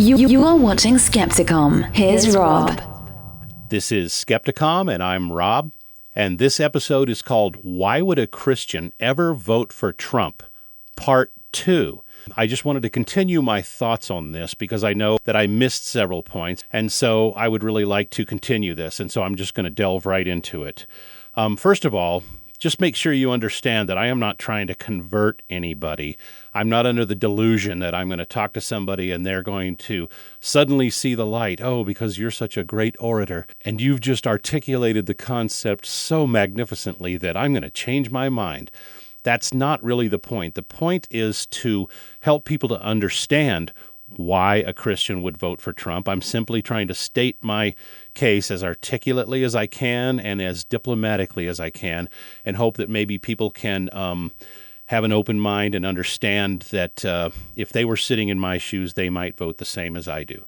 You are watching Skepticom. Here's Rob. This is Skepticom, and I'm Rob. And this episode is called Why Would a Christian Ever Vote for Trump? Part 2. I just wanted to continue my thoughts on this because I know that I missed several points, and so I would really like to continue this, and so I'm just going to delve right into it. First of all, just make sure you understand that I am not trying to convert anybody. I'm not under the delusion that I'm going to talk to somebody and they're going to suddenly see the light. Oh, because you're such a great orator and you've just articulated the concept so magnificently that I'm going to change my mind. That's not really the point. The point is to help people to understand why a Christian would vote for Trump. I'm simply trying to state my case as articulately as I can and as diplomatically as I can, and hope that maybe people can have an open mind and understand that if they were sitting in my shoes, they might vote the same as I do.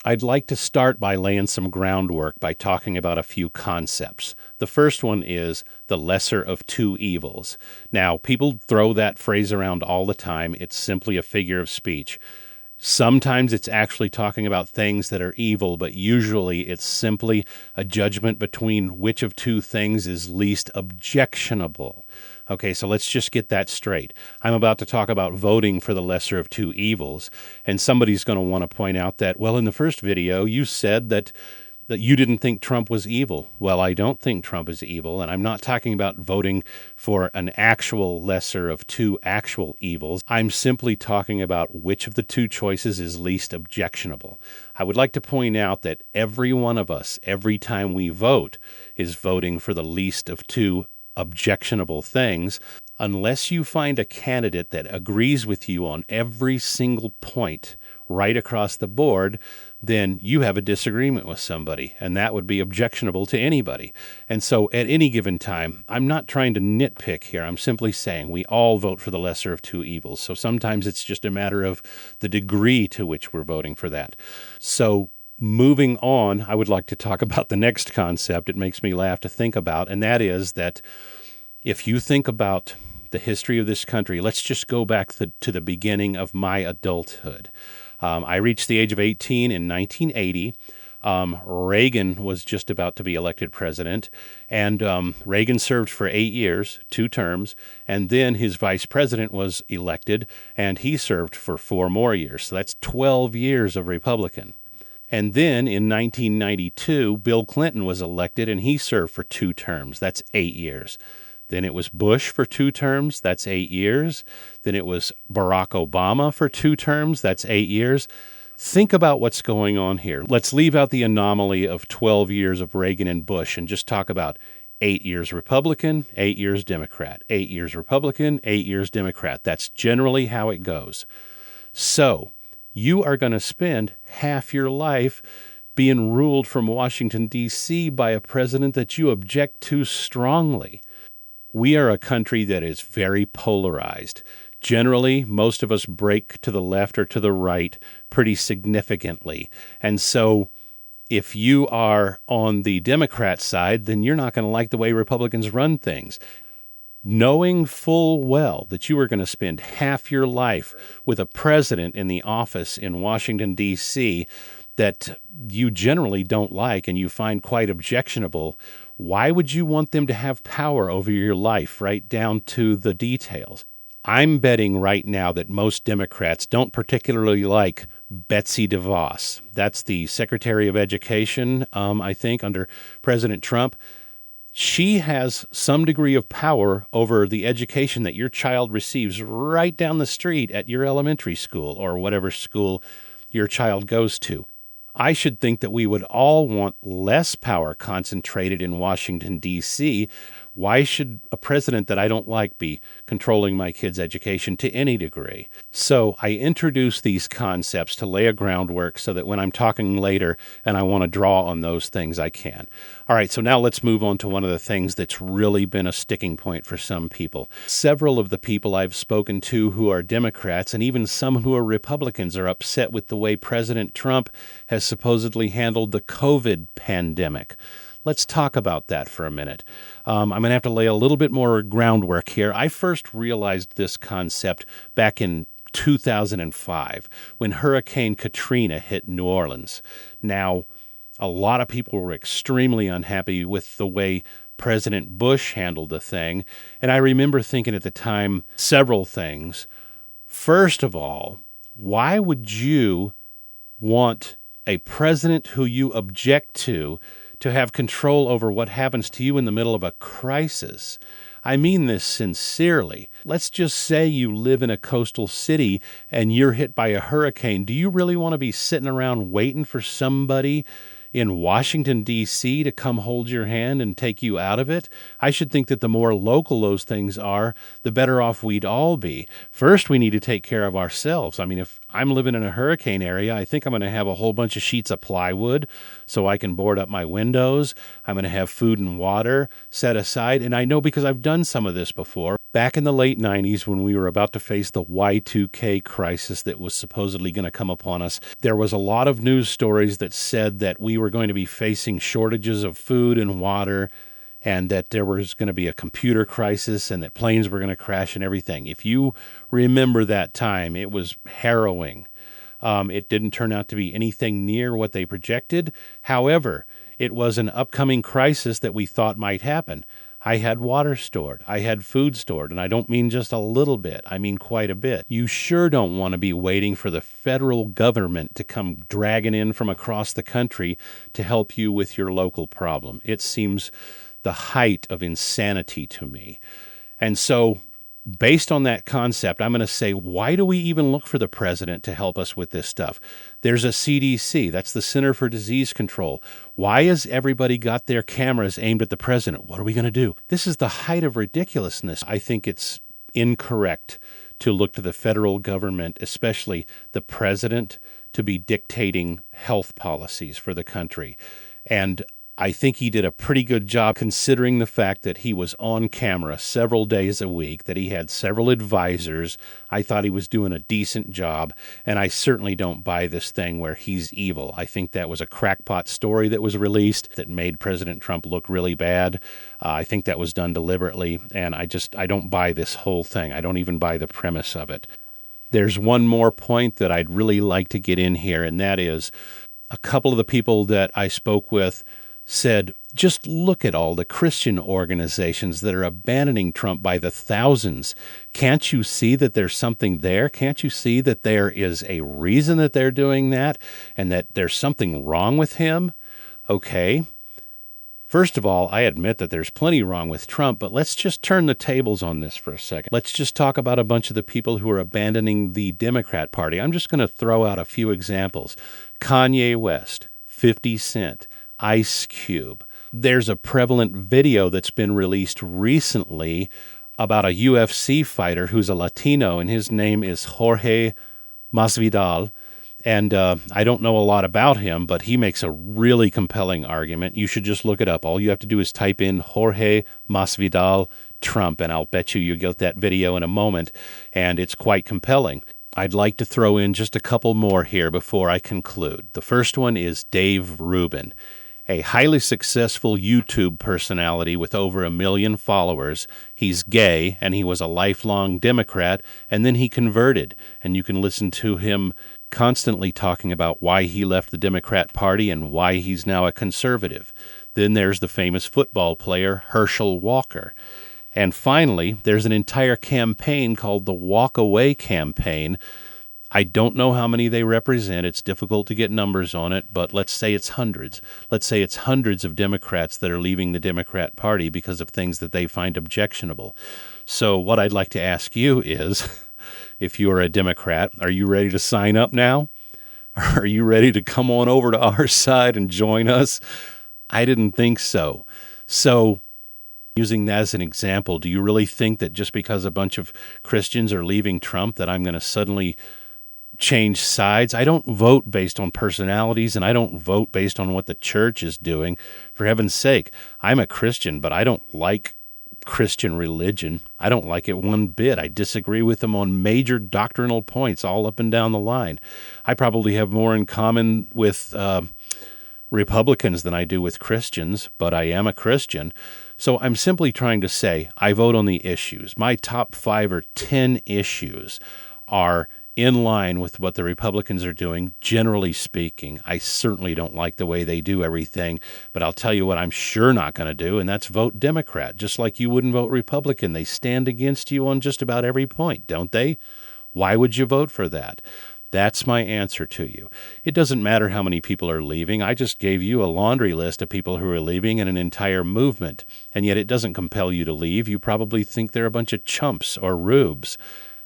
I'd like to start by laying some groundwork by talking about a few concepts. The first one is the lesser of two evils. Now, people throw that phrase around all the time. It's simply a figure of speech. Sometimes it's actually talking about things that are evil, but usually it's simply a judgment between which of two things is least objectionable. Okay, so let's just get that straight. I'm about to talk about voting for the lesser of two evils, and somebody's going to want to point out that, well, in the first video, you said that you didn't think Trump was evil. Well, I don't think Trump is evil, and I'm not talking about voting for an actual lesser of two actual evils. I'm simply talking about which of the two choices is least objectionable. I would like to point out that every one of us, every time we vote, is voting for the least of two objectionable things, unless you find a candidate that agrees with you on every single point right across the board, then you have a disagreement with somebody, and that would be objectionable to anybody. And so at any given time, I'm not trying to nitpick here. I'm simply saying we all vote for the lesser of two evils. So sometimes it's just a matter of the degree to which we're voting for that. So moving on, I would like to talk about the next concept. It makes me laugh to think about, and that is that if you think about the history of this country, let's just go back to the beginning of my adulthood. I reached the age of 18 in 1980. Reagan was just about to be elected president, and Reagan served for 8 years, 2 terms, and then his vice president was elected, and he served for 4 more years. So that's 12 years of Republican. And then in 1992, Bill Clinton was elected, and he served for 2 terms. That's 8 years. Then it was Bush for 2 terms. That's 8 years. Then it was Barack Obama for 2 terms. That's 8 years. Think about what's going on here. Let's leave out the anomaly of 12 years of Reagan and Bush and just talk about 8 years Republican, 8 years Democrat, 8 years Republican, 8 years Democrat. That's generally how it goes. So you are going to spend half your life being ruled from Washington, D.C. by a president that you object to strongly. We are a country that is very polarized. Generally, most of us break to the left or to the right pretty significantly. And so if you are on the Democrat side, then you're not going to like the way Republicans run things. Knowing full well that you are going to spend half your life with a president in the office in Washington, D.C., that you generally don't like and you find quite objectionable, why would you want them to have power over your life right down to the details? I'm betting right now that most Democrats don't particularly like Betsy DeVos. That's the Secretary of Education, I think, under President Trump. She has some degree of power over the education that your child receives right down the street at your elementary school or whatever school your child goes to. I should think that we would all want less power concentrated in Washington, D.C. Why should a president that I don't like be controlling my kids' education to any degree? So I introduce these concepts to lay a groundwork so that when I'm talking later and I want to draw on those things, I can. All right, so now let's move on to one of the things that's really been a sticking point for some people. Several of the people I've spoken to who are Democrats and even some who are Republicans are upset with the way President Trump has supposedly handled the COVID pandemic. Let's talk about that for a minute. I'm going to have to lay a little bit more groundwork here. I first realized this concept back in 2005 when Hurricane Katrina hit New Orleans. Now, a lot of people were extremely unhappy with the way President Bush handled the thing, and I remember thinking at the time several things. First of all, why would you want a president who you object to have control over what happens to you in the middle of a crisis? I mean this sincerely. Let's just say you live in a coastal city and you're hit by a hurricane. Do you really want to be sitting around waiting for somebody in Washington, D.C. to come hold your hand and take you out of it? I should think that the more local those things are, the better off we'd all be. First, we need to take care of ourselves. I mean, if I'm living in a hurricane area, I think I'm going to have a whole bunch of sheets of plywood so I can board up my windows. I'm going to have food and water set aside. And I know because I've done some of this before. Back in the late 90s, when we were about to face the Y2K crisis that was supposedly going to come upon us, there was a lot of news stories that said that we were going to be facing shortages of food and water, and that there was going to be a computer crisis, and that planes were going to crash and everything. If you remember that time, it was harrowing. It didn't turn out to be anything near what they projected. However, it was an upcoming crisis that we thought might happen. I had water stored. I had food stored. And I don't mean just a little bit. I mean quite a bit. You sure don't want to be waiting for the federal government to come dragging in from across the country to help you with your local problem. It seems the height of insanity to me. And so, based on that concept, I'm going to say, why do we even look for the president to help us with this stuff? There's a CDC, that's the Center for Disease Control. Why has everybody got their cameras aimed at the president? What are we going to do? This is the height of ridiculousness. I think it's incorrect to look to the federal government, especially the president, to be dictating health policies for the country. And I think he did a pretty good job considering the fact that he was on camera several days a week, that he had several advisors. I thought he was doing a decent job, and I certainly don't buy this thing where he's evil. I think that was a crackpot story that was released that made President Trump look really bad. I think that was done deliberately, and I don't buy this whole thing. I don't even buy the premise of it. There's one more point that I'd really like to get in here, and that is a couple of the people that I spoke with said, just look at all the Christian organizations that are abandoning Trump by the thousands. Can't you see that there's something there? Can't you see that there is a reason that they're doing that and that there's something wrong with him? Okay. First of all, I admit that there's plenty wrong with Trump, but let's just turn the tables on this for a second. Let's just talk about a bunch of the people who are abandoning the Democrat Party. I'm just going to throw out a few examples. Kanye West, 50 Cent, Ice Cube. There's a prevalent video that's been released recently about a UFC fighter who's a Latino, and his name is Jorge Masvidal. And I don't know a lot about him, but he makes a really compelling argument. You should just look it up. All you have to do is type in Jorge Masvidal Trump, and I'll bet you'll get that video in a moment, and it's quite compelling. I'd like to throw in just a couple more here before I conclude. The first one is Dave Rubin, a highly successful YouTube personality with over 1 million followers. He's gay, and he was a lifelong Democrat, and then he converted. And you can listen to him constantly talking about why he left the Democrat Party and why he's now a conservative. Then there's the famous football player Herschel Walker. And finally, there's an entire campaign called the Walk Away campaign. I don't know how many they represent. It's difficult to get numbers on it, but let's say it's hundreds. Let's say it's hundreds of Democrats that are leaving the Democrat Party because of things that they find objectionable. So what I'd like to ask you is, if you're a Democrat, are you ready to sign up now? Are you ready to come on over to our side and join us? I didn't think so. So, using that as an example, do you really think that just because a bunch of Christians are leaving Trump that I'm going to suddenly change sides? I don't vote based on personalities, and I don't vote based on what the church is doing. For heaven's sake, I'm a Christian, but I don't like Christian religion. I don't like it one bit. I disagree with them on major doctrinal points all up and down the line. I probably have more in common with Republicans than I do with Christians, but I am a Christian. So I'm simply trying to say I vote on the issues. My top 5 or 10 issues are in line with what the Republicans are doing, generally speaking. I certainly don't like the way they do everything, but I'll tell you what I'm sure not going to do, and that's vote Democrat. Just like you wouldn't vote Republican. They stand against you on just about every point, don't they? Why would you vote for that? That's my answer to you. It doesn't matter how many people are leaving. I just gave you a laundry list of people who are leaving and an entire movement, and yet it doesn't compel you to leave. You probably think they're a bunch of chumps or rubes.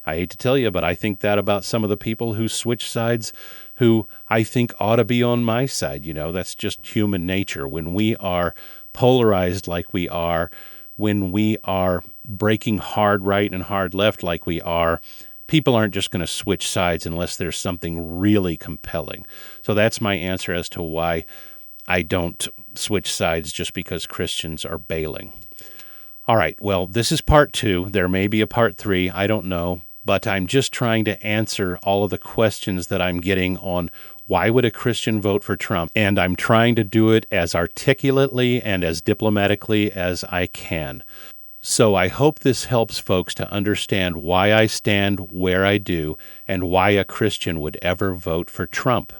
I hate to tell you, but I think that about some of the people who switch sides who I think ought to be on my side. You know, that's just human nature. When we are polarized like we are, when we are breaking hard right and hard left like we are, people aren't just going to switch sides unless there's something really compelling. So that's my answer as to why I don't switch sides just because Christians are bailing. All right, well, this is part 2. There may be a part 3. I don't know. But I'm just trying to answer all of the questions that I'm getting on why would a Christian vote for Trump? And I'm trying to do it as articulately and as diplomatically as I can. So I hope this helps folks to understand why I stand where I do and why a Christian would ever vote for Trump.